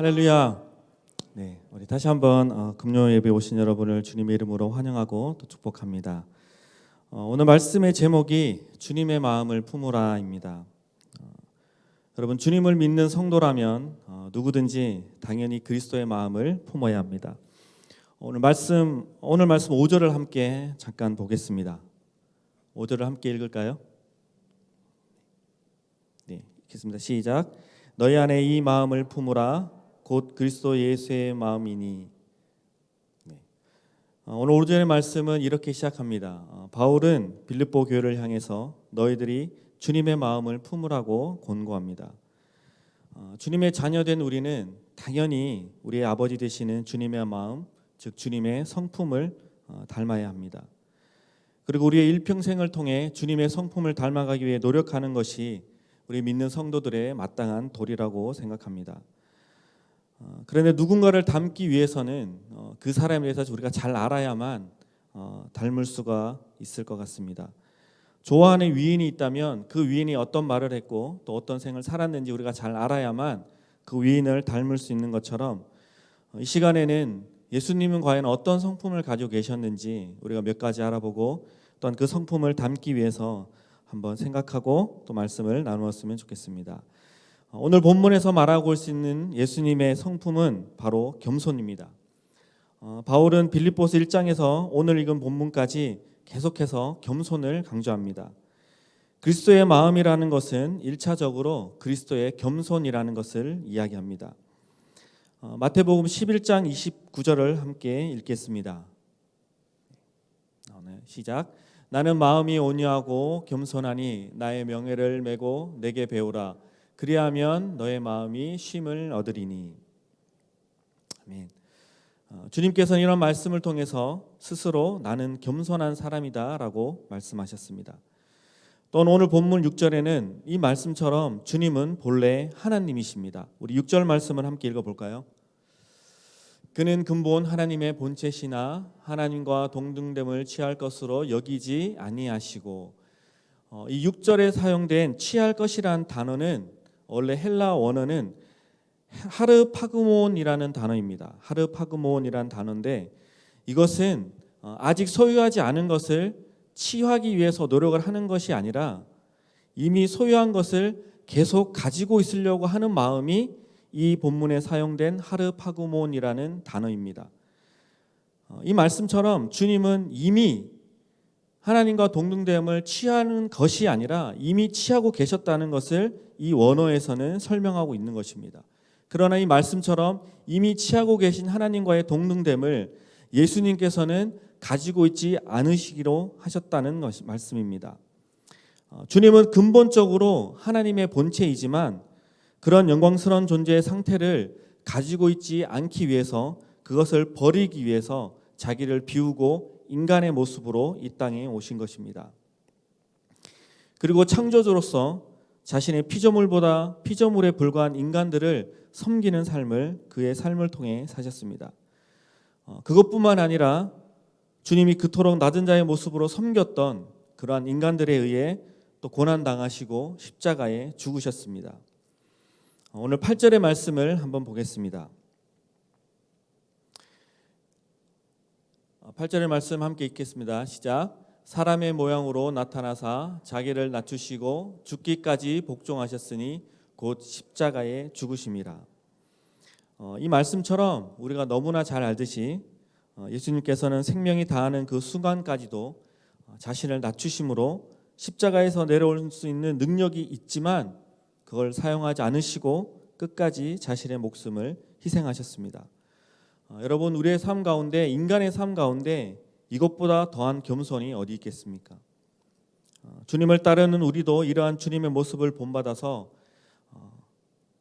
할렐루야. 네, 우리 다시 한번 금요 예배 오신 여러분을 주님의 이름으로 환영하고 또 축복합니다. 오늘 말씀의 제목이 주님의 마음을 품으라입니다. 여러분, 주님을 믿는 성도라면 누구든지 당연히 그리스도의 마음을 품어야 합니다. 오늘 말씀 5절을 함께 잠깐 보겠습니다. 5절을 함께 읽을까요? 네, 읽겠습니다. 시작. 너희 안에 이 마음을 품으라. 곧 그리스도 예수의 마음이니. 네. 오늘 오전의 말씀은 이렇게 시작합니다. 바울은 빌립보 교회를 향해서 너희들이 주님의 마음을 품으라고 권고합니다. 주님의 자녀된 우리는 당연히 우리의 아버지 되시는 주님의 마음, 즉 주님의 성품을 닮아야 합니다. 그리고 우리의 일평생을 통해 주님의 성품을 닮아가기 위해 노력하는 것이 우리 믿는 성도들의 마땅한 도리라고 생각합니다. 그런데 누군가를 닮기 위해서는 그 사람에 대해서 우리가 잘 알아야만 닮을 수가 있을 것 같습니다. 좋아하는 위인이 있다면 그 위인이 어떤 말을 했고 또 어떤 생을 살았는지 우리가 잘 알아야만 그 위인을 닮을 수 있는 것처럼 이 시간에는 예수님은 과연 어떤 성품을 가지고 계셨는지 우리가 몇 가지 알아보고 또한 그 성품을 닮기 위해서 한번 생각하고 또 말씀을 나누었으면 좋겠습니다. 오늘 본문에서 말하고 있는 예수님의 성품은 바로 겸손입니다. 바울은 빌립보서 1장에서 오늘 읽은 본문까지 계속해서 겸손을 강조합니다. 그리스도의 마음이라는 것은 1차적으로 그리스도의 겸손이라는 것을 이야기합니다. 마태복음 11장 29절을 함께 읽겠습니다. 시작. 나는 마음이 온유하고 겸손하니 나의 명예를 메고 내게 배우라. 그리하면 너의 마음이 쉼을 얻으리니. 아멘. 주님께서는 이런 말씀을 통해서 스스로 나는 겸손한 사람이다 라고 말씀하셨습니다. 또는 오늘 본문 6절에는 이 말씀처럼 주님은 본래 하나님이십니다. 우리 6절 말씀을 함께 읽어볼까요? 그는 근본 하나님의 본체시나 하나님과 동등됨을 취할 것으로 여기지 아니하시고. 이 6절에 사용된 취할 것이란 단어는 원래 헬라 원어는 하르파그몬이라는 단어입니다. 하르파그몬이라는 단어인데 이것은 아직 소유하지 않은 것을 취하기 위해서 노력을 하는 것이 아니라 이미 소유한 것을 계속 가지고 있으려고 하는 마음이 이 본문에 사용된 하르파그몬이라는 단어입니다. 이 말씀처럼 주님은 이미 하나님과 동등됨을 취하는 것이 아니라 이미 취하고 계셨다는 것을 이 원어에서는 설명하고 있는 것입니다. 그러나 이 말씀처럼 이미 취하고 계신 하나님과의 동등됨을 예수님께서는 가지고 있지 않으시기로 하셨다는 말씀입니다. 주님은 근본적으로 하나님의 본체이지만 그런 영광스러운 존재의 상태를 가지고 있지 않기 위해서 그것을 버리기 위해서 자기를 비우고 인간의 모습으로 이 땅에 오신 것입니다. 그리고 창조주로서 자신의 피조물보다 피조물에 불과한 인간들을 섬기는 삶을 그의 삶을 통해 사셨습니다. 그것뿐만 아니라 주님이 그토록 낮은 자의 모습으로 섬겼던 그러한 인간들에 의해 또 고난당하시고 십자가에 죽으셨습니다. 오늘 8절의 말씀을 한번 보겠습니다. 8절의 말씀 함께 읽겠습니다. 시작. 사람의 모양으로 나타나사 자기를 낮추시고 죽기까지 복종하셨으니 곧 십자가에 죽으심이라. 이 말씀처럼 우리가 너무나 잘 알듯이 예수님께서는 생명이 다하는 그 순간까지도 자신을 낮추심으로 십자가에서 내려올 수 있는 능력이 있지만 그걸 사용하지 않으시고 끝까지 자신의 목숨을 희생하셨습니다. 여러분, 우리의 삶 가운데, 인간의 삶 가운데 이것보다 더한 겸손이 어디 있겠습니까? 주님을 따르는 우리도 이러한 주님의 모습을 본받아서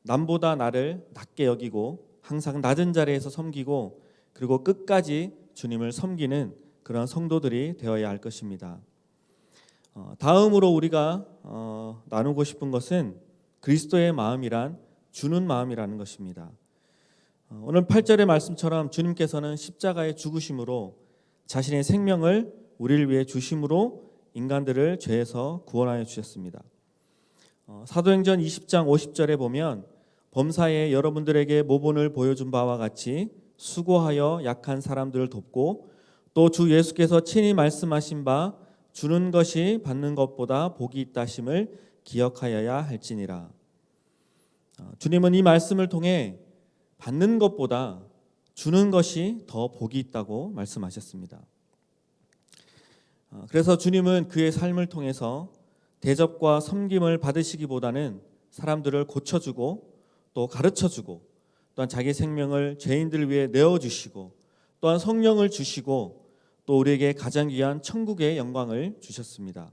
남보다 나를 낮게 여기고 항상 낮은 자리에서 섬기고 그리고 끝까지 주님을 섬기는 그런 성도들이 되어야 할 것입니다. 다음으로 우리가 나누고 싶은 것은 그리스도의 마음이란 주는 마음이라는 것입니다. 오늘 8절의 말씀처럼 주님께서는 십자가의 죽으심으로 자신의 생명을 우리를 위해 주심으로 인간들을 죄에서 구원하여 주셨습니다. 사도행전 20장 50절에 보면 범사에 여러분들에게 모본을 보여준 바와 같이 수고하여 약한 사람들을 돕고 또 주 예수께서 친히 말씀하신 바 주는 것이 받는 것보다 복이 있다심을 기억하여야 할지니라. 주님은 이 말씀을 통해 받는 것보다 주는 것이 더 복이 있다고 말씀하셨습니다. 그래서 주님은 그의 삶을 통해서 대접과 섬김을 받으시기보다는 사람들을 고쳐주고 또 가르쳐주고 또한 자기 생명을 죄인들을 위해 내어주시고 또한 성령을 주시고 또 우리에게 가장 귀한 천국의 영광을 주셨습니다.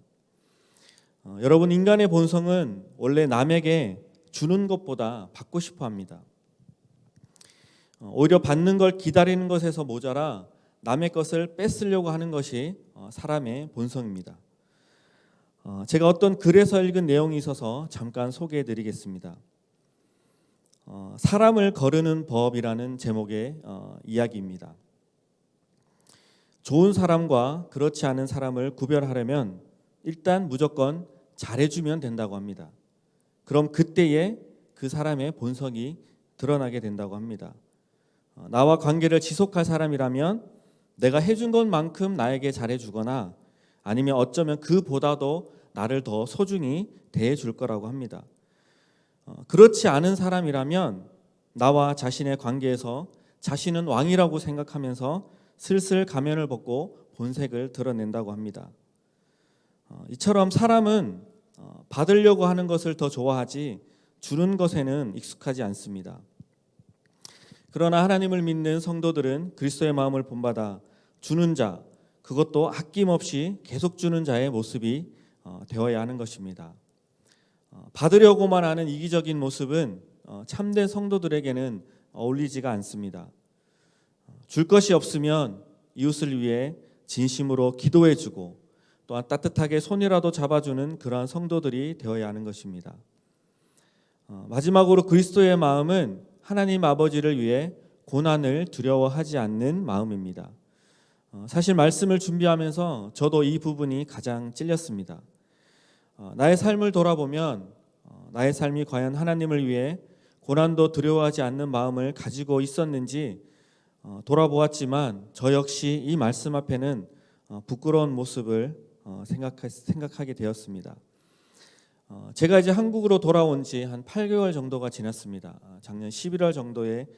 여러분, 인간의 본성은 원래 남에게 주는 것보다 받고 싶어 합니다. 오히려 받는 걸 기다리는 것에서 모자라 남의 것을 뺏으려고 하는 것이 사람의 본성입니다. 제가 어떤 글에서 읽은 내용이 있어서 잠깐 소개해 드리겠습니다. 사람을 거르는 법이라는 제목의 이야기입니다. 좋은 사람과 그렇지 않은 사람을 구별하려면 일단 무조건 잘해주면 된다고 합니다. 그럼 그때에 그 사람의 본성이 드러나게 된다고 합니다. 나와 관계를 지속할 사람이라면 내가 해준 것만큼 나에게 잘해주거나 아니면 어쩌면 그보다도 나를 더 소중히 대해줄 거라고 합니다. 그렇지 않은 사람이라면 나와 자신의 관계에서 자신은 왕이라고 생각하면서 슬슬 가면을 벗고 본색을 드러낸다고 합니다. 이처럼 사람은 받으려고 하는 것을 더 좋아하지 주는 것에는 익숙하지 않습니다. 그러나 하나님을 믿는 성도들은 그리스도의 마음을 본받아 주는 자, 그것도 아낌없이 계속 주는 자의 모습이 되어야 하는 것입니다. 받으려고만 하는 이기적인 모습은 참된 성도들에게는 어울리지가 않습니다. 줄 것이 없으면 이웃을 위해 진심으로 기도해주고 또한 따뜻하게 손이라도 잡아주는 그러한 성도들이 되어야 하는 것입니다. 마지막으로 그리스도의 마음은 하나님 아버지를 위해 고난을 두려워하지 않는 마음입니다. 사실 말씀을 준비하면서 저도 이 부분이 가장 찔렸습니다. 나의 삶을 돌아보면 나의 삶이 과연 하나님을 위해 고난도 두려워하지 않는 마음을 가지고 있었는지 돌아보았지만 저 역시 이 말씀 앞에는 부끄러운 모습을 생각하게 되었습니다. 제가 이제 한국으로 돌아온 지 한 8개월 정도가 지났습니다. 작년 11월 정도에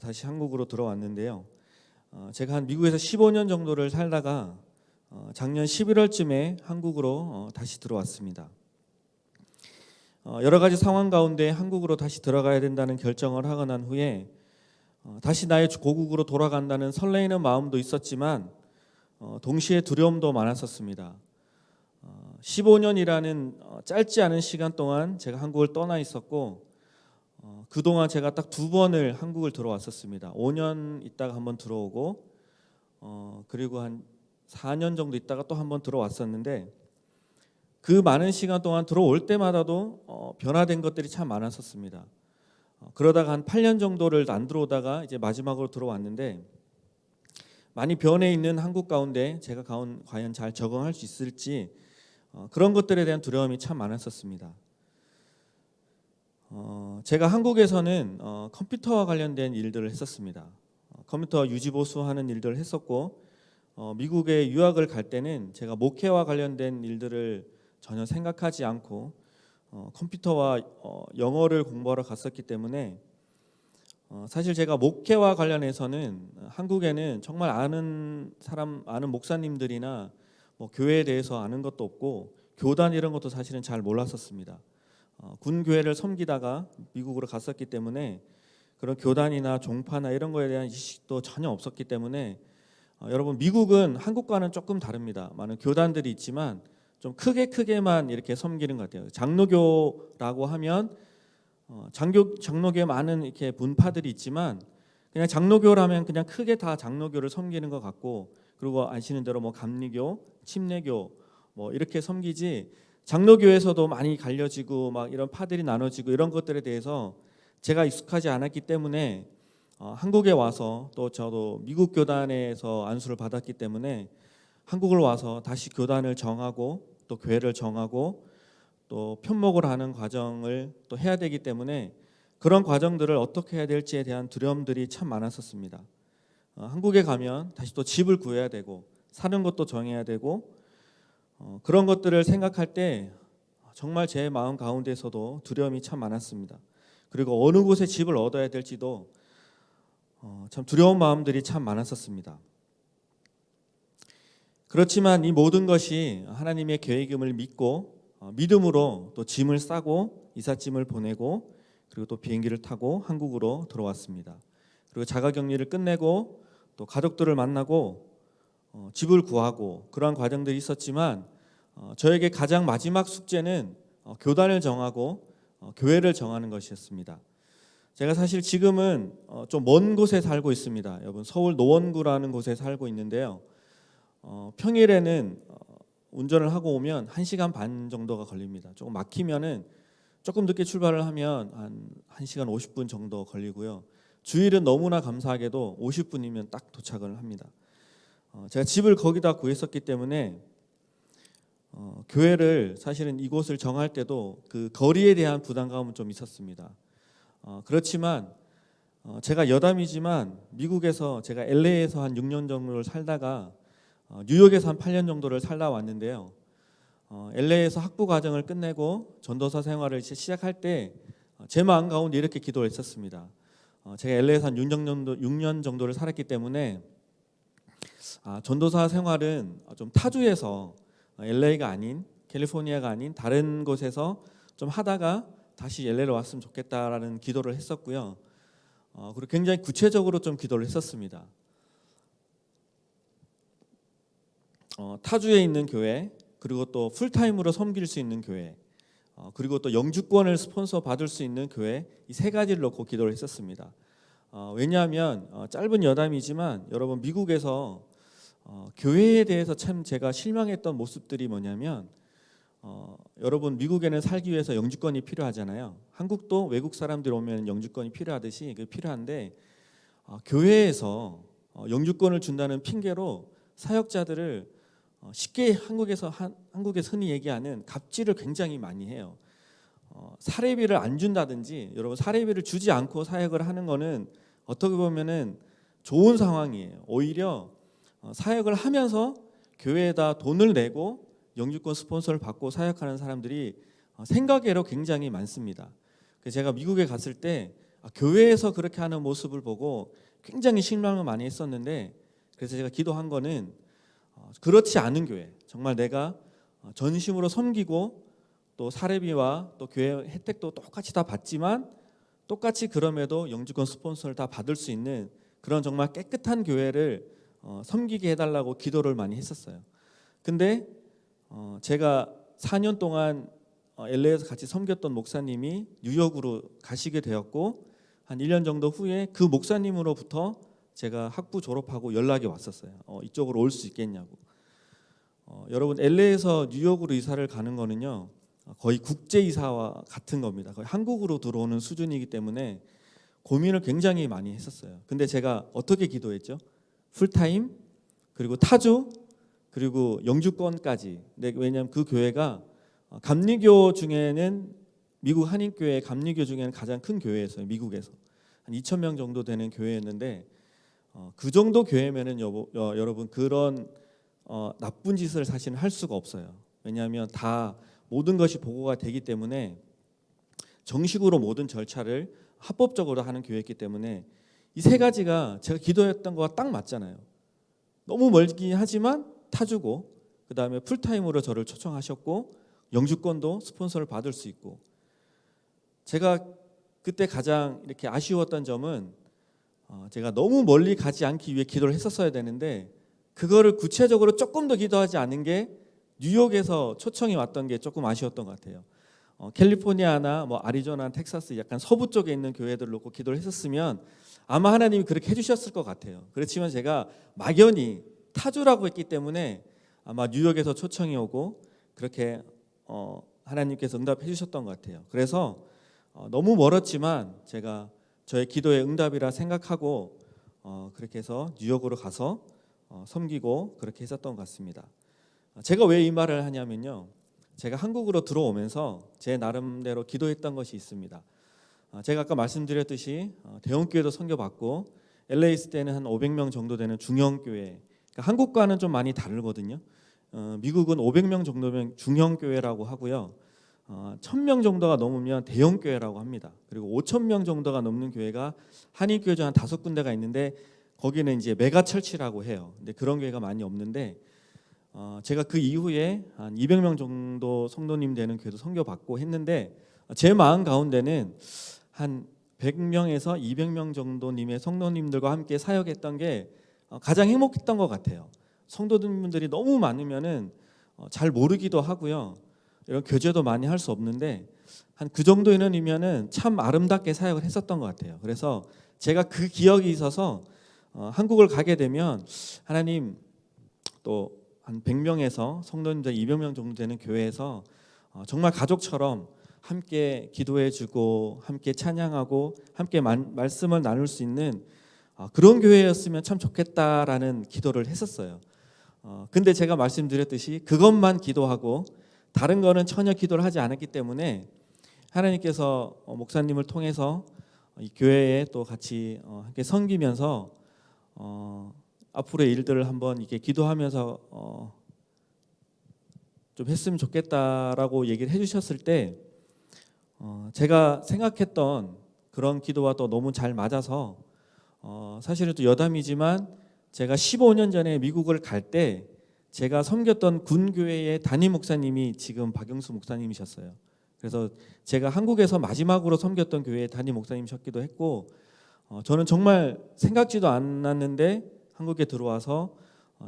다시 한국으로 들어왔는데요. 제가 한 미국에서 15년 정도를 살다가 작년 11월쯤에 한국으로 다시 들어왔습니다. 여러 가지 상황 가운데 한국으로 다시 들어가야 된다는 결정을 하고 난 후에 다시 나의 고국으로 돌아간다는 설레이는 마음도 있었지만 동시에 두려움도 많았었습니다. 15년이라는 짧지 않은 시간 동안 제가 한국을 떠나 있었고 그동안 제가 딱 2번을 한국을 들어왔었습니다. 5년 있다가 한번 들어오고 그리고 한 4년 정도 있다가 또 한번 들어왔었는데 그 많은 시간 동안 들어올 때마다도 변화된 것들이 참 많았었습니다. 그러다가 한 8년 정도를 안 들어오다가 이제 마지막으로 들어왔는데 많이 변해 있는 한국 가운데 제가 과연 잘 적응할 수 있을지 그런 것들에 대한 두려움이 참 많았었습니다. 제가 한국에서는 컴퓨터와 관련된 일들을 했었습니다. 컴퓨터 유지보수하는 일들을 했었고 미국에 유학을 갈 때는 제가 목회와 관련된 일들을 전혀 생각하지 않고 컴퓨터와 영어를 공부하러 갔었기 때문에 사실 제가 목회와 관련해서는 한국에는 정말 아는 목사님들이나 뭐 교회에 대해서 아는 것도 없고 교단 이런 것도 사실은 잘 몰랐었습니다. 군 교회를 섬기다가 미국으로 갔었기 때문에 그런 교단이나 종파나 이런 거에 대한 인식도 전혀 없었기 때문에 여러분 미국은 한국과는 조금 다릅니다. 많은 교단들이 있지만 좀 크게만 이렇게 섬기는 것 같아요. 장로교라고 하면 장로교에 많은 이렇게 분파들이 있지만 그냥 장로교라면 그냥 크게 다 장로교를 섬기는 것 같고 그리고 아시는 대로 뭐 감리교, 침례교 뭐 이렇게 섬기지 장로교에서도 많이 갈려지고 막 이런 파들이 나눠지고 이런 것들에 대해서 제가 익숙하지 않았기 때문에 한국에 와서 또 저도 미국 교단에서 안수를 받았기 때문에 한국을 와서 다시 교단을 정하고 또 교회를 정하고 또 편목을 하는 과정을 또 해야 되기 때문에 그런 과정들을 어떻게 해야 될지에 대한 두려움들이 참 많았었습니다. 한국에 가면 다시 또 집을 구해야 되고 사는 것도 정해야 되고 그런 것들을 생각할 때 정말 제 마음 가운데서도 두려움이 참 많았습니다. 그리고 어느 곳에 집을 얻어야 될지도 참 두려운 마음들이 참 많았었습니다. 그렇지만 이 모든 것이 하나님의 계획임을 믿고 믿음으로 또 짐을 싸고 이삿짐을 보내고 그리고 또 비행기를 타고 한국으로 들어왔습니다. 그리고 자가격리를 끝내고 또 가족들을 만나고 집을 구하고 그러한 과정들이 있었지만 저에게 가장 마지막 숙제는 교단을 정하고 교회를 정하는 것이었습니다. 제가 사실 지금은 좀 먼 곳에 살고 있습니다. 여러분 서울 노원구라는 곳에 살고 있는데요. 평일에는 운전을 하고 오면 1시간 반 정도가 걸립니다. 조금 막히면은 조금 늦게 출발을 하면 한 1시간 50분 정도 걸리고요. 주일은 너무나 감사하게도 50분이면 딱 도착을 합니다. 제가 집을 거기다 구했었기 때문에 교회를 사실은 이곳을 정할 때도 그 거리에 대한 부담감은 좀 있었습니다. 그렇지만 제가 여담이지만 미국에서 제가 LA에서 한 6년 정도를 살다가 뉴욕에서 한 8년 정도를 살다 왔는데요. LA에서 학부 과정을 끝내고 전도사 생활을 시작할 때 제 마음 가운데 이렇게 기도를 했었습니다. 제가 LA에서 한 6년 정도를 살았기 때문에 전도사 생활은 좀 타주에서 LA가 아닌 캘리포니아가 아닌 다른 곳에서 좀 하다가 다시 LA로 왔으면 좋겠다라는 기도를 했었고요. 그리고 굉장히 구체적으로 좀 기도를 했었습니다. 타주에 있는 교회, 그리고 또 풀타임으로 섬길 수 있는 교회, 그리고 또 영주권을 스폰서 받을 수 있는 교회, 이 세 가지를 놓고 기도를 했었습니다. 왜냐하면 짧은 여담이지만 여러분 미국에서 교회에 대해서 참 제가 실망했던 모습들이 뭐냐면 여러분 미국에는 살기 위해서 영주권이 필요하잖아요. 한국도 외국 사람들 오면 영주권이 필요하듯이 그게 필요한데 교회에서 영주권을 준다는 핑계로 사역자들을 쉽게 한국에서 흔히 얘기하는 갑질을 굉장히 많이 해요. 사례비를 안 준다든지 여러분 사례비를 주지 않고 사역을 하는 거는 어떻게 보면은 좋은 상황이에요. 오히려 사역을 하면서 교회에다 돈을 내고 영주권 스폰서를 받고 사역하는 사람들이 생각외로 굉장히 많습니다. 그래서 제가 미국에 갔을 때 교회에서 그렇게 하는 모습을 보고 굉장히 실망을 많이 했었는데 그래서 제가 기도한 거는 그렇지 않은 교회, 정말 내가 전심으로 섬기고 또 사례비와 또 교회 혜택도 똑같이 다 받지만 똑같이 그럼에도 영주권 스폰서를 다 받을 수 있는 그런 정말 깨끗한 교회를 섬기게 해달라고 기도를 많이 했었어요. 근데 제가 4년 동안 LA에서 같이 섬겼던 목사님이 뉴욕으로 가시게 되었고 한 1년 정도 후에 그 목사님으로부터 제가 학부 졸업하고 연락이 왔었어요. 이쪽으로 올 수 있겠냐고. 여러분 LA에서 뉴욕으로 이사를 가는 거는요 거의 국제 이사와 같은 겁니다. 거의 한국으로 들어오는 수준이기 때문에 고민을 굉장히 많이 했었어요. 근데 제가 어떻게 기도했죠? 풀타임 그리고 타주 그리고 영주권까지. 왜냐하면 그 교회가 감리교 중에는 미국 한인교회 감리교 중에는 가장 큰 교회였어요. 미국에서 한 2,000명 정도 되는 교회였는데 그 정도 교회면은 여러분 그런 나쁜 짓을 사실은 할 수가 없어요. 왜냐하면 다 모든 것이 보고가 되기 때문에 정식으로 모든 절차를 합법적으로 하는 교회였기 때문에 이 세 가지가 제가 기도했던 거와 딱 맞잖아요. 너무 멀긴 하지만 타주고 그 다음에 풀타임으로 저를 초청하셨고 영주권도 스폰서를 받을 수 있고 제가 그때 가장 이렇게 아쉬웠던 점은 제가 너무 멀리 가지 않기 위해 기도를 했었어야 되는데 그거를 구체적으로 조금 더 기도하지 않은 게 뉴욕에서 초청이 왔던 게 조금 아쉬웠던 것 같아요. 캘리포니아나 뭐 아리조나, 텍사스 약간 서부 쪽에 있는 교회들 놓고 기도를 했었으면 아마 하나님이 그렇게 해주셨을 것 같아요. 그렇지만 제가 막연히 타주라고 했기 때문에 아마 뉴욕에서 초청이 오고 그렇게 하나님께서 응답해 주셨던 것 같아요. 그래서 너무 멀었지만 제가 저의 기도의 응답이라 생각하고 그렇게 해서 뉴욕으로 가서 섬기고 그렇게 했었던 것 같습니다. 제가 왜 이 말을 하냐면요. 제가 한국으로 들어오면서 제 나름대로 기도했던 것이 있습니다. 제가 아까 말씀드렸듯이 대형교회도 선교받고 LA 있을 때는 한 500명 정도 되는 중형교회, 그러니까 한국과는 좀 많이 다르거든요. 미국은 500명 정도면 중형교회라고 하고요. 1000명 정도가 넘으면 대형교회라고 합니다. 그리고 5000명 정도가 넘는 교회가 한인교회 중 한 5군데가 있는데 거기는 이제 메가철치라고 해요. 근데 그런 교회가 많이 없는데 제가 그 이후에 한 200명 정도 성도님 되는 교회도 선교받고 했는데 제 마음 가운데는 한 100명에서 200명 정도님의 성도님들과 함께 사역했던 게 가장 행복했던 것 같아요. 성도님들이 너무 많으면은 잘 모르기도 하고요. 이런 교제도 많이 할 수 없는데 한 그 정도 인원이면은 참 아름답게 사역을 했었던 것 같아요. 그래서 제가 그 기억이 있어서 한국을 가게 되면 하나님 또 한 100명에서 성도님들 200명 정도 되는 교회에서 정말 가족처럼 함께 기도해주고 함께 찬양하고 함께 말씀을 나눌 수 있는 그런 교회였으면 참 좋겠다라는 기도를 했었어요. 근데 제가 말씀드렸듯이 그것만 기도하고 다른 거는 전혀 기도를 하지 않았기 때문에 하나님께서 목사님을 통해서 이 교회에 또 같이 함께 섬기면서 앞으로의 일들을 한번 이렇게 기도하면서 좀 했으면 좋겠다라고 얘기를 해주셨을 때 제가 생각했던 그런 기도와 또 너무 잘 맞아서 사실은 또 여담이지만 제가 15년 전에 미국을 갈 때 제가 섬겼던 군교회의 담임 목사님이 지금 박영수 목사님이셨어요. 그래서 제가 한국에서 마지막으로 섬겼던 교회의 담임 목사님이셨기도 했고 저는 정말 생각지도 않았는데 한국에 들어와서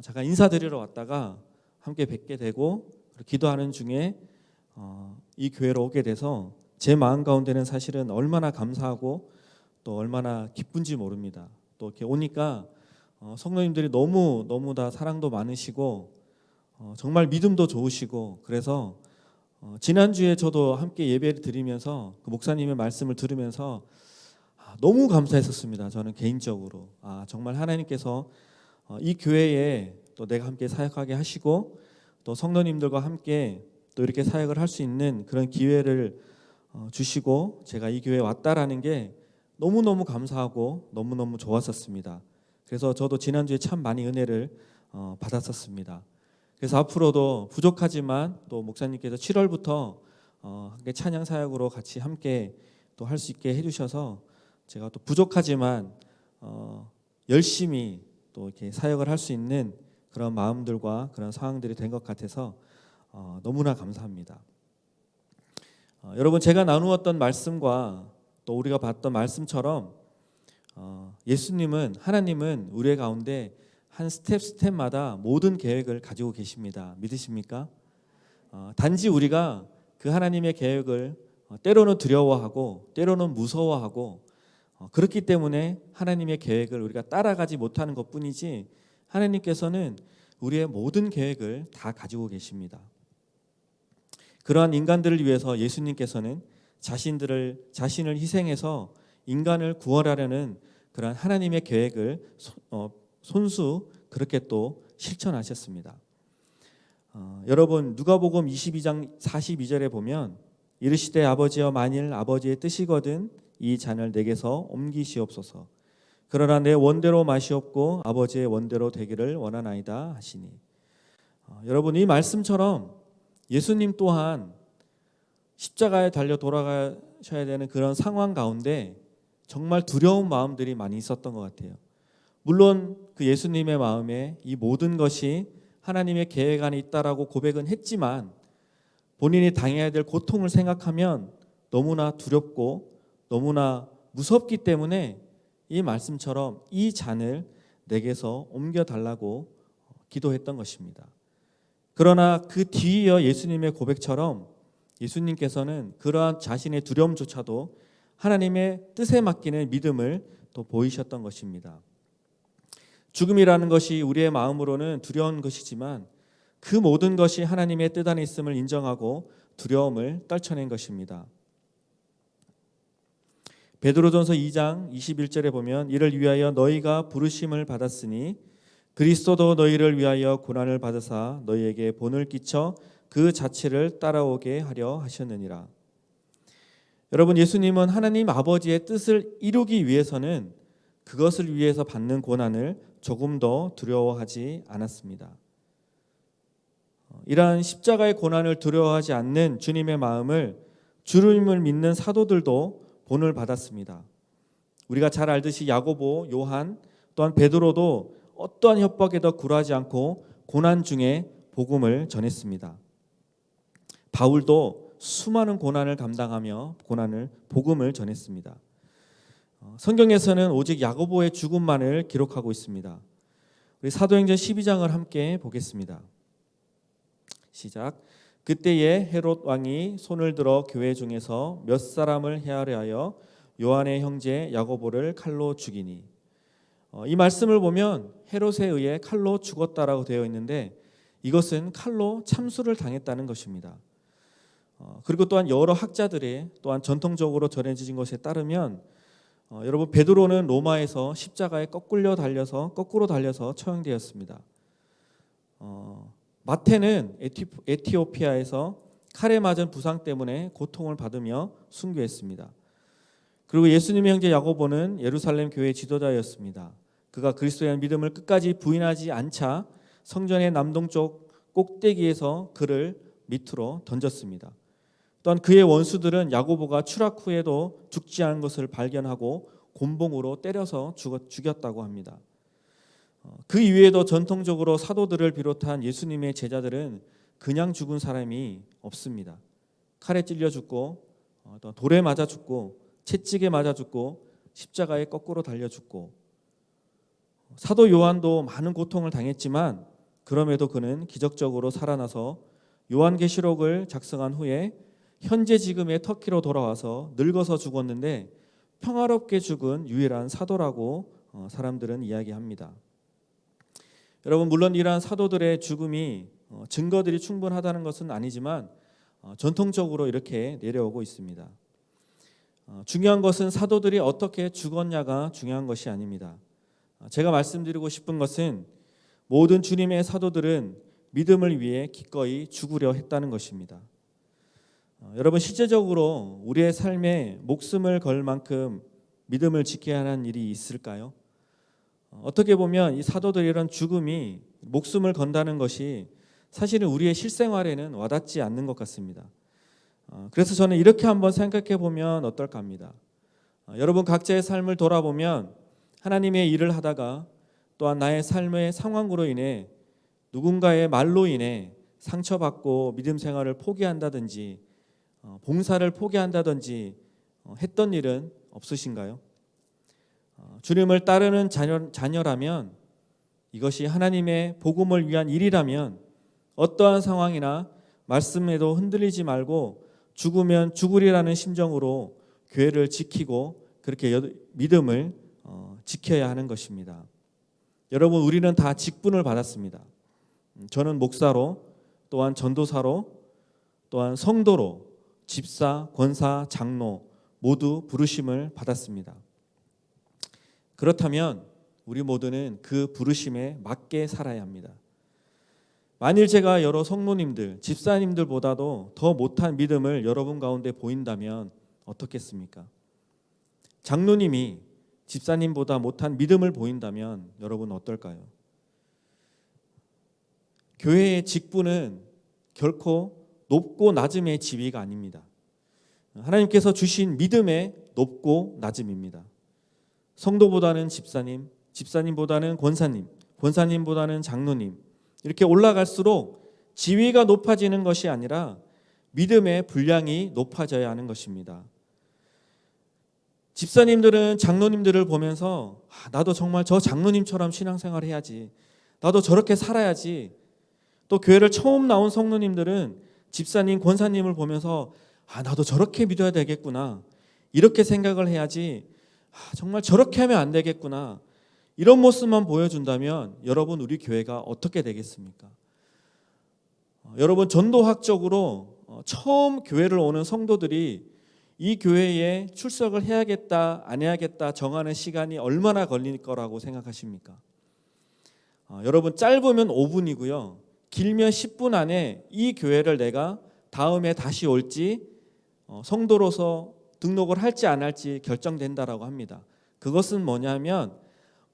잠깐 인사드리러 왔다가 함께 뵙게 되고 기도하는 중에 이 교회로 오게 돼서 제 마음 가운데는 사실은 얼마나 감사하고 또 얼마나 기쁜지 모릅니다. 또 이렇게 오니까 성도님들이 너무 다 사랑도 많으시고 정말 믿음도 좋으시고 그래서 지난주에 저도 함께 예배를 드리면서 그 목사님의 말씀을 들으면서 너무 감사했었습니다. 저는 개인적으로 정말 하나님께서 이 교회에 또 내가 함께 사역하게 하시고 또 성도님들과 함께 또 이렇게 사역을 할 수 있는 그런 기회를 주시고 제가 이 교회에 왔다라는 게 너무너무 감사하고 너무너무 좋았었습니다. 그래서 저도 지난주에 참 많이 은혜를 받았었습니다. 그래서 앞으로도 부족하지만 또 목사님께서 7월부터 함께 찬양 사역으로 같이 함께 또 할 수 있게 해주셔서 제가 또 부족하지만 열심히 또 이렇게 사역을 할 수 있는 그런 마음들과 그런 상황들이 된 것 같아서 너무나 감사합니다. 여러분 제가 나누었던 말씀과 또 우리가 봤던 말씀처럼 예수님은 하나님은 우리 가운데 한 스텝마다 모든 계획을 가지고 계십니다. 믿으십니까? 단지 우리가 그 하나님의 계획을 때로는 두려워하고 때로는 무서워하고 그렇기 때문에 하나님의 계획을 우리가 따라가지 못하는 것뿐이지 하나님께서는 우리의 모든 계획을 다 가지고 계십니다. 그러한 인간들을 위해서 예수님께서는 자신을 희생해서 인간을 구원하려는 그러한 하나님의 계획을 손수 그렇게 또 실천하셨습니다. 여러분 누가복음 22장 42절에 보면 이르시되 아버지여 만일 아버지의 뜻이거든 이 잔을 내게서 옮기시옵소서. 그러나 내 원대로 마시옵고 아버지의 원대로 되기를 원하나이다 하시니. 여러분 이 말씀처럼 예수님 또한 십자가에 달려 돌아가셔야 되는 그런 상황 가운데 정말 두려운 마음들이 많이 있었던 것 같아요. 물론 그 예수님의 마음에 이 모든 것이 하나님의 계획 안에 있다라고 고백은 했지만 본인이 당해야 될 고통을 생각하면 너무나 두렵고 너무나 무섭기 때문에 이 말씀처럼 이 잔을 내게서 옮겨달라고 기도했던 것입니다. 그러나 그 뒤이어 예수님의 고백처럼 예수님께서는 그러한 자신의 두려움조차도 하나님의 뜻에 맡기는 믿음을 또 보이셨던 것입니다. 죽음이라는 것이 우리의 마음으로는 두려운 것이지만 그 모든 것이 하나님의 뜻 안에 있음을 인정하고 두려움을 떨쳐낸 것입니다. 베드로전서 2장 21절에 보면 이를 위하여 너희가 부르심을 받았으니 그리스도도 너희를 위하여 고난을 받으사 너희에게 본을 끼쳐 그 자체를 따라오게 하려 하셨느니라. 여러분, 예수님은 하나님 아버지의 뜻을 이루기 위해서는 그것을 위해서 받는 고난을 조금 더 두려워하지 않았습니다. 이러한 십자가의 고난을 두려워하지 않는 주님의 마음을 주님을 믿는 사도들도 본을 받았습니다. 우리가 잘 알듯이 야고보, 요한, 또한 베드로도 어떠한 협박에도 굴하지 않고 고난 중에 복음을 전했습니다. 바울도 수많은 고난을 감당하며 복음을 전했습니다. 성경에서는 오직 야고보의 죽음만을 기록하고 있습니다. 우리 사도행전 12장을 함께 보겠습니다. 시작. 그때에 헤롯 왕이 손을 들어 교회 중에서 몇 사람을 헤아려 하여 요한의 형제 야고보를 칼로 죽이니. 이 말씀을 보면 헤롯에 의해 칼로 죽었다라고 되어 있는데 이것은 칼로 참수를 당했다는 것입니다. 그리고 또한 여러 학자들의 또한 전통적으로 전해진 것에 따르면 여러분, 베드로는 로마에서 십자가에 거꾸로 달려서 처형되었습니다. 마태는 에티오피아에서 칼에 맞은 부상 때문에 고통을 받으며 순교했습니다. 그리고 예수님의 형제 야고보는 예루살렘 교회 지도자였습니다. 그가 그리스도에 대한 믿음을 끝까지 부인하지 않자 성전의 남동쪽 꼭대기에서 그를 밑으로 던졌습니다. 또한 그의 원수들은 야고보가 추락 후에도 죽지 않은 것을 발견하고 곤봉으로 때려서 죽였다고 합니다. 그 이외에도 전통적으로 사도들을 비롯한 예수님의 제자들은 그냥 죽은 사람이 없습니다. 칼에 찔려 죽고 또 돌에 맞아 죽고 채찍에 맞아 죽고 십자가에 거꾸로 달려 죽고, 사도 요한도 많은 고통을 당했지만 그럼에도 그는 기적적으로 살아나서 요한계시록을 작성한 후에 현재 지금의 터키로 돌아와서 늙어서 죽었는데 평화롭게 죽은 유일한 사도라고 사람들은 이야기합니다. 여러분, 물론 이러한 사도들의 죽음이 증거들이 충분하다는 것은 아니지만 전통적으로 이렇게 내려오고 있습니다. 중요한 것은 사도들이 어떻게 죽었냐가 중요한 것이 아닙니다. 제가 말씀드리고 싶은 것은 모든 주님의 사도들은 믿음을 위해 기꺼이 죽으려 했다는 것입니다. 여러분, 실제적으로 우리의 삶에 목숨을 걸 만큼 믿음을 지켜야 하는 일이 있을까요? 어떻게 보면 이 사도들의 이런 죽음이 목숨을 건다는 것이 사실은 우리의 실생활에는 와닿지 않는 것 같습니다. 그래서 저는 이렇게 한번 생각해 보면 어떨까 합니다. 여러분, 각자의 삶을 돌아보면 하나님의 일을 하다가 또한 나의 삶의 상황으로 인해 누군가의 말로 인해 상처받고 믿음 생활을 포기한다든지 봉사를 포기한다든지 했던 일은 없으신가요? 주님을 따르는 자녀라면, 이것이 하나님의 복음을 위한 일이라면 어떠한 상황이나 말씀에도 흔들리지 말고 죽으면 죽으리라는 심정으로 교회를 지키고 그렇게 믿음을 지켜야 하는 것입니다. 여러분, 우리는 다 직분을 받았습니다. 저는 목사로, 또한 전도사로, 또한 성도로, 집사, 권사, 장로 모두 부르심을 받았습니다. 그렇다면 우리 모두는 그 부르심에 맞게 살아야 합니다. 만일 제가 여러 성도님들, 집사님들보다도 더 못한 믿음을 여러분 가운데 보인다면 어떻겠습니까? 장로님이 집사님보다 못한 믿음을 보인다면 여러분 어떨까요? 교회의 직분은 결코 높고 낮음의 지위가 아닙니다. 하나님께서 주신 믿음의 높고 낮음입니다. 성도보다는 집사님, 집사님보다는 권사님, 권사님보다는 장로님, 이렇게 올라갈수록 지위가 높아지는 것이 아니라 믿음의 분량이 높아져야 하는 것입니다. 집사님들은 장로님들을 보면서 나도 정말 저 장로님처럼 신앙생활을 해야지, 나도 저렇게 살아야지. 또 교회를 처음 나온 성도님들은 집사님, 권사님을 보면서 나도 저렇게 믿어야 되겠구나, 이렇게 생각을 해야지, 정말 저렇게 하면 안 되겠구나, 이런 모습만 보여준다면 여러분, 우리 교회가 어떻게 되겠습니까? 여러분, 전도학적으로 처음 교회를 오는 성도들이 이 교회에 출석을 해야겠다 안 해야겠다 정하는 시간이 얼마나 걸릴 거라고 생각하십니까? 여러분, 짧으면 5분이고요 길면 10분 안에 이 교회를 내가 다음에 다시 올지 성도로서 등록을 할지 안 할지 결정된다라고 합니다. 그것은 뭐냐면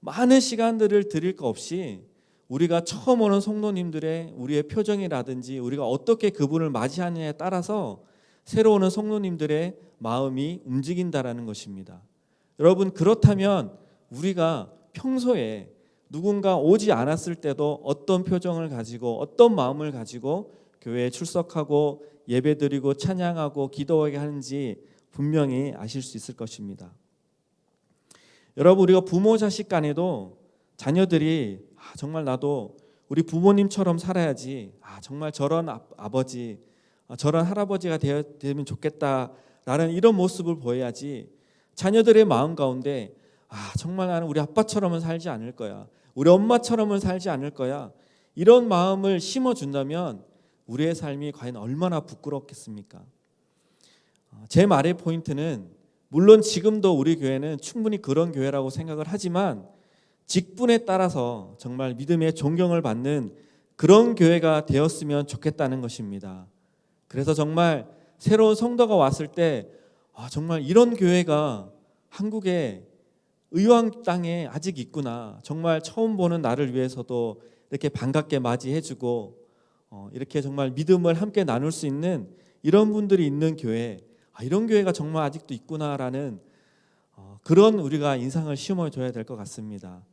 많은 시간들을 들일 거 없이 우리가 처음 오는 성도님들의 우리의 표정이라든지 우리가 어떻게 그분을 맞이하느냐에 따라서 새로 오는 성도님들의 마음이 움직인다라는 것입니다. 여러분, 그렇다면 우리가 평소에 누군가 오지 않았을 때도 어떤 표정을 가지고 어떤 마음을 가지고 교회에 출석하고 예배드리고 찬양하고 기도하게 하는지 분명히 아실 수 있을 것입니다. 여러분, 우리가 부모 자식 간에도 자녀들이 정말 나도 우리 부모님처럼 살아야지, 정말 저런 아버지, 저런 할아버지가 되면 좋겠다라는 이런 모습을 보여야지 자녀들의 마음 가운데 정말 나는 우리 아빠처럼은 살지 않을 거야, 우리 엄마처럼은 살지 않을 거야, 이런 마음을 심어준다면 우리의 삶이 과연 얼마나 부끄럽겠습니까? 제 말의 포인트는 물론 지금도 우리 교회는 충분히 그런 교회라고 생각을 하지만 직분에 따라서 정말 믿음의 존경을 받는 그런 교회가 되었으면 좋겠다는 것입니다. 그래서 정말 새로운 성도가 왔을 때 정말 이런 교회가 한국의 의왕 땅에 아직 있구나, 정말 처음 보는 나를 위해서도 이렇게 반갑게 맞이해주고 이렇게 정말 믿음을 함께 나눌 수 있는 이런 분들이 있는 교회, 이런 교회가 정말 아직도 있구나라는 그런 우리가 인상을 심어줘야 될 것 같습니다.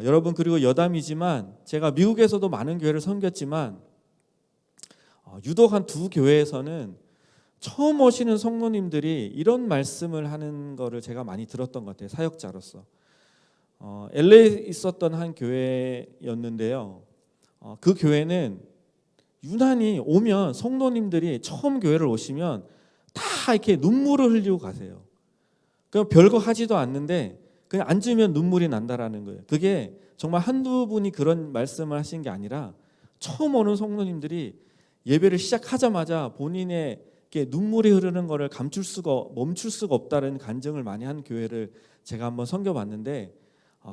여러분, 그리고 여담이지만 제가 미국에서도 많은 교회를 섬겼지만 유독 한 두 교회에서는 처음 오시는 성도님들이 이런 말씀을 하는 거를 제가 많이 들었던 것 같아요. 사역자로서. LA에 있었던 한 교회였는데요. 그 교회는 유난히 오면 성도님들이 처음 교회를 오시면 다 이렇게 눈물을 흘리고 가세요. 그냥 별거 하지도 않는데 그냥 앉으면 눈물이 난다라는 거예요. 그게 정말 한두 분이 그런 말씀을 하신 게 아니라 처음 오는 성도님들이 예배를 시작하자마자 본인의 이렇게 눈물이 흐르는 것을 멈출 수가 없다는 간증을 많이 한 교회를 제가 한번 섬겨봤는데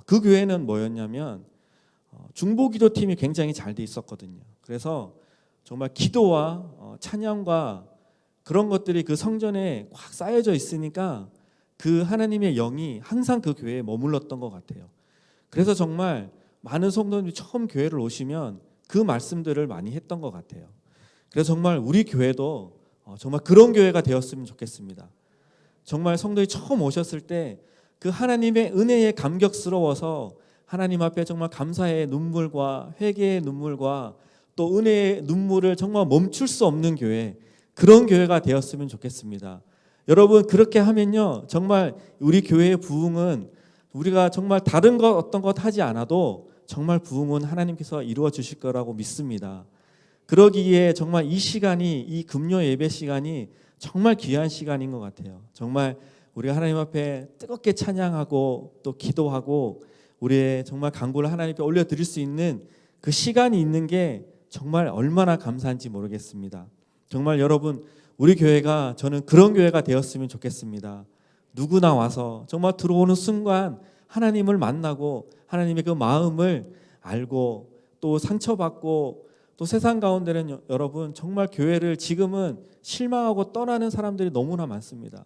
그 교회는 뭐였냐면 중보기도팀이 굉장히 잘 돼 있었거든요. 그래서 정말 기도와 찬양과 그런 것들이 그 성전에 꽉 쌓여져 있으니까 그 하나님의 영이 항상 그 교회에 머물렀던 것 같아요. 그래서 정말 많은 성도님이 처음 교회를 오시면 그 말씀들을 많이 했던 것 같아요. 그래서 정말 우리 교회도 정말 그런 교회가 되었으면 좋겠습니다. 정말 성도들이 처음 오셨을 때 그 하나님의 은혜에 감격스러워서 하나님 앞에 정말 감사의 눈물과 회개의 눈물과 또 은혜의 눈물을 정말 멈출 수 없는 교회, 그런 교회가 되었으면 좋겠습니다. 여러분, 그렇게 하면요 정말 우리 교회의 부흥은 우리가 정말 다른 것 어떤 것 하지 않아도 정말 부흥은 하나님께서 이루어 주실 거라고 믿습니다. 그러기에 정말 이 시간이, 이 금요 예배 시간이 정말 귀한 시간인 것 같아요. 정말 우리가 하나님 앞에 뜨겁게 찬양하고 또 기도하고 우리의 정말 간구를 하나님 앞에 올려드릴 수 있는 그 시간이 있는 게 정말 얼마나 감사한지 모르겠습니다. 정말 여러분, 우리 교회가, 저는 그런 교회가 되었으면 좋겠습니다. 누구나 와서 정말 들어오는 순간 하나님을 만나고 하나님의 그 마음을 알고 또 상처받고, 또 세상 가운데는 여러분 정말 교회를 지금은 실망하고 떠나는 사람들이 너무나 많습니다.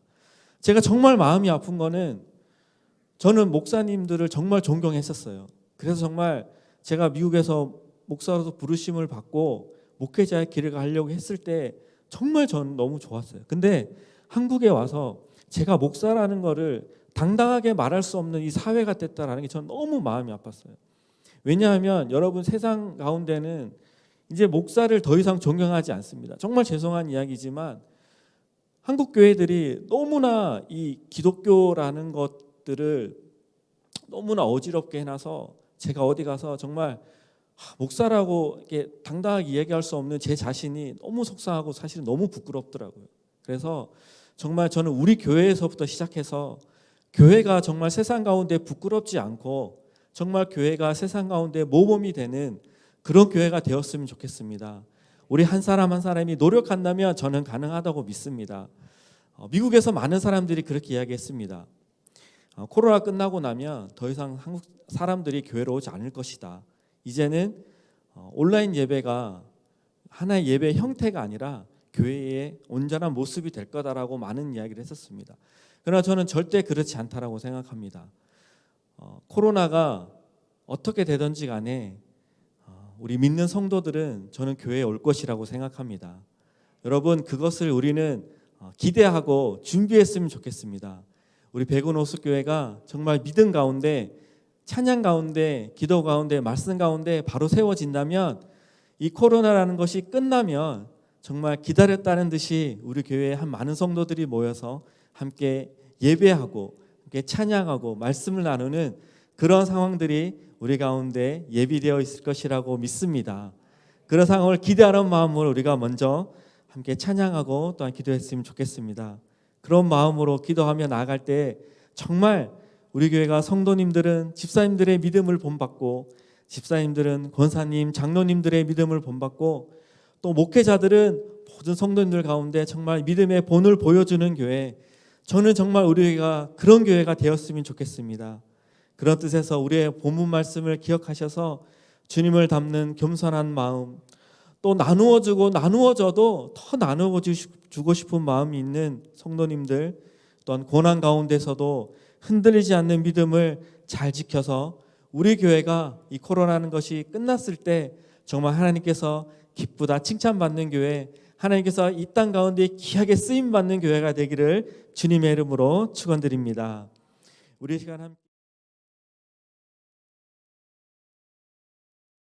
제가 정말 마음이 아픈 거는, 저는 목사님들을 정말 존경했었어요. 그래서 정말 제가 미국에서 목사로서 부르심을 받고 목회자의 길을 가려고 했을 때 정말 저는 너무 좋았어요. 근데 한국에 와서 제가 목사라는 거를 당당하게 말할 수 없는 이 사회가 됐다라는 게 저는 너무 마음이 아팠어요. 왜냐하면 여러분, 세상 가운데는 이제 목사를 더 이상 존경하지 않습니다. 정말 죄송한 이야기지만 한국 교회들이 너무나 이 기독교라는 것들을 너무나 어지럽게 해놔서 제가 어디 가서 정말 목사라고 이렇게 당당하게 이야기할 수 없는 제 자신이 너무 속상하고 사실은 너무 부끄럽더라고요. 그래서 정말 저는 우리 교회에서부터 시작해서 교회가 정말 세상 가운데 부끄럽지 않고 정말 교회가 세상 가운데 모범이 되는 그런 교회가 되었으면 좋겠습니다. 우리 한 사람 한 사람이 노력한다면 저는 가능하다고 믿습니다. 미국에서 많은 사람들이 그렇게 이야기했습니다. 코로나 끝나고 나면 더 이상 한국 사람들이 교회로 오지 않을 것이다. 이제는 온라인 예배가 하나의 예배 형태가 아니라 교회의 온전한 모습이 될 거다라고 많은 이야기를 했었습니다. 그러나 저는 절대 그렇지 않다라고 생각합니다. 코로나가 어떻게 되든지 간에 우리 믿는 성도들은 저는 교회에 올 것이라고 생각합니다. 여러분, 그것을 우리는 기대하고 준비했으면 좋겠습니다. 우리 백운호수교회가 정말 믿음 가운데, 찬양 가운데, 기도 가운데, 말씀 가운데 바로 세워진다면 이 코로나라는 것이 끝나면 정말 기다렸다는 듯이 우리 교회에 한 많은 성도들이 모여서 함께 예배하고 함께 찬양하고 말씀을 나누는 그런 상황들이 우리 가운데 예비되어 있을 것이라고 믿습니다. 그런 상황을 기대하는 마음으로 우리가 먼저 함께 찬양하고 또한 기도했으면 좋겠습니다. 그런 마음으로 기도하며 나아갈 때 정말 우리 교회가 성도님들은 집사님들의 믿음을 본받고, 집사님들은 권사님, 장로님들의 믿음을 본받고, 또 목회자들은 모든 성도님들 가운데 정말 믿음의 본을 보여주는 교회, 저는 정말 우리 교회가 그런 교회가 되었으면 좋겠습니다. 그런 뜻에서 우리의 본문 말씀을 기억하셔서 주님을 닮는 겸손한 마음, 또 나누어주고 나누어져도 더 나누어주고 싶은 마음이 있는 성도님들, 또한 고난 가운데서도 흔들리지 않는 믿음을 잘 지켜서 우리 교회가 이 코로나라는 것이 끝났을 때 정말 하나님께서 기쁘다 칭찬받는 교회, 하나님께서 이 땅 가운데 귀하게 쓰임받는 교회가 되기를 주님의 이름으로 축원드립니다. 우리 시간 함께